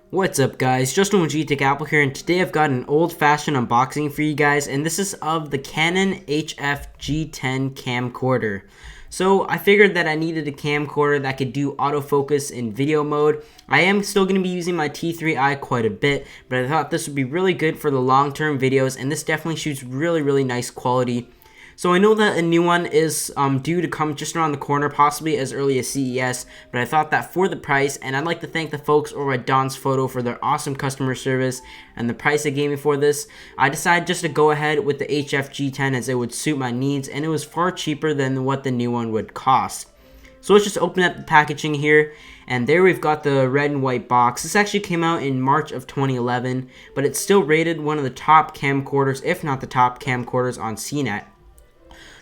What's up guys, Justin with G-Tech Apple here, and today I've got an old-fashioned unboxing for you guys, and this is of the Canon HF G10 camcorder. So I figured that I needed a camcorder that could do autofocus in video mode. I am still going to be using my T3i quite a bit, but I thought this would be really good for the long-term videos, and this definitely shoots really nice quality. So I know that a new one is due to come just around the corner, possibly as early as CES, but I thought that for the price, and I'd like to thank the folks over at Don's Photo for their awesome customer service and the price they gave me for this, I decided just to go ahead with the HF G10 as it would suit my needs, and it was far cheaper than what the new one would cost. So let's just open up the packaging here, and there we've got the red and white box. This actually came out in March of 2011, but it's still rated one of the top camcorders, if not the top camcorders on CNET.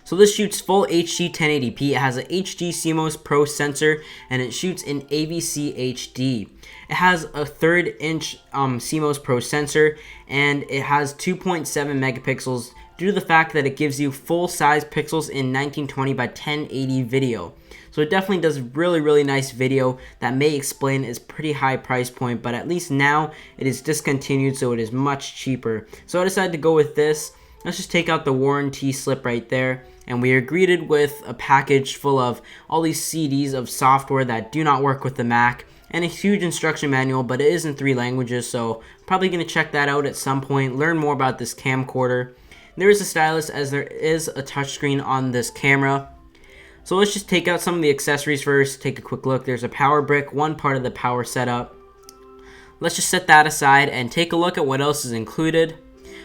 So this shoots full HD 1080p, it has an HD CMOS Pro Sensor, and it shoots in AVCHD. It has a 1/3 inch CMOS Pro Sensor, and it has 2.7 megapixels due to the fact that it gives you full size pixels in 1920 by 1080 video. So it definitely does really nice video that may explain its pretty high price point, but at least now it is discontinued, so it is much cheaper. So I decided to go with this. Let's just take out the warranty slip right there, and we are greeted with a package full of all these CDs of software that do not work with the Mac, and a huge instruction manual, but it is in 3 languages, so probably going to check that out at some point, learn more about this camcorder. There is a stylus as there is a touchscreen on this camera. So let's just take out some of the accessories first, take a quick look. There's a power brick, one part of the power setup. Let's just set that aside and take a look at what else is included.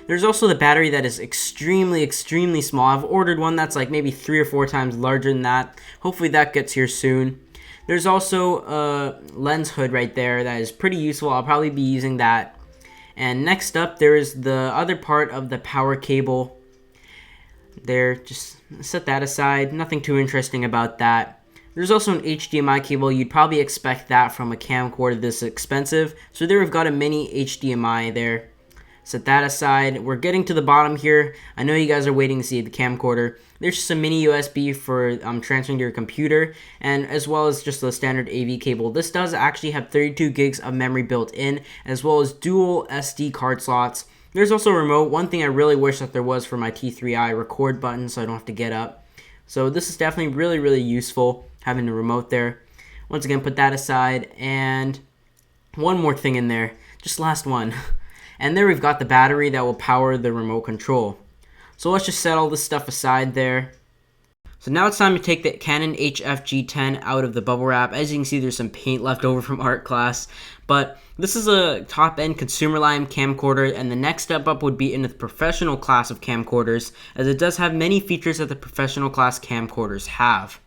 There's also the battery that is extremely small. I've ordered one that's like maybe 3 or 4 times larger than that. Hopefully that gets here soon. There's also a lens hood right there that is pretty useful. I'll probably be using that. And next up, there is the other part of the power cable. There, just set that aside. Nothing too interesting about that. There's also an HDMI cable. You'd probably expect that from a camcorder this expensive. So there we've got a mini HDMI there. Set that aside. We're getting to the bottom here. I know you guys are waiting to see the camcorder. There's just a mini USB for transferring to your computer, and as well as just the standard AV cable. This does actually have 32 gigs of memory built in, as well as dual SD card slots. There's also a remote. One thing I really wish that there was for my T3i, record button, so I don't have to get up. So this is definitely really useful, having the remote there. Once again, put that aside, and one more thing in there. Just last one. And there we've got the battery that will power the remote control. So let's just set all this stuff aside there. So now it's time to take the Canon HF G10 out of the bubble wrap. As you can see, there's some paint left over from art class. But this is a top-end consumer line camcorder, and the next step up would be into the professional class of camcorders, as it does have many features that the professional class camcorders have.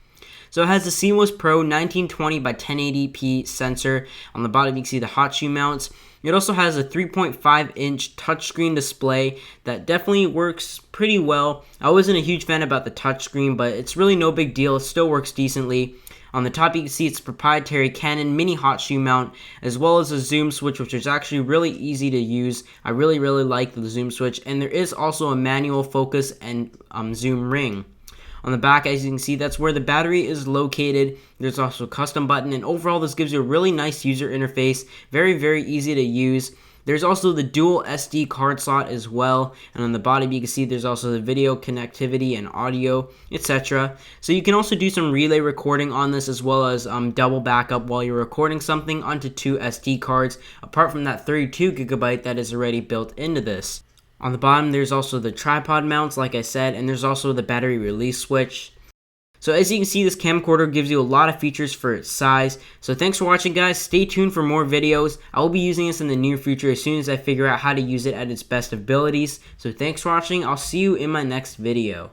So it has the CMOS Pro 1920 by 1080p sensor. On the bottom you can see the hot shoe mounts. It also has a 3.5 inch touchscreen display that definitely works pretty well. I wasn't a huge fan about the touchscreen, but it's really no big deal. It still works decently. On the top you can see its proprietary Canon mini hot shoe mount, as well as a zoom switch, which is actually really easy to use. I really like the zoom switch, and there is also a manual focus and zoom ring. On the back, as you can see, that's where the battery is located. There's also a custom button, and overall this gives you a really nice user interface. Very easy to use. There's also the dual SD card slot as well, and on the bottom you can see there's also the video connectivity and audio, etc. So you can also do some relay recording on this, as well as double backup while you're recording something onto 2 SD cards, apart from that 32GB that is already built into this. On the bottom, there's also the tripod mounts, like I said, and there's also the battery release switch. So as you can see, this camcorder gives you a lot of features for its size. So thanks for watching, guys. Stay tuned for more videos. I will be using this in the near future as soon as I figure out how to use it at its best abilities. So thanks for watching. I'll see you in my next video.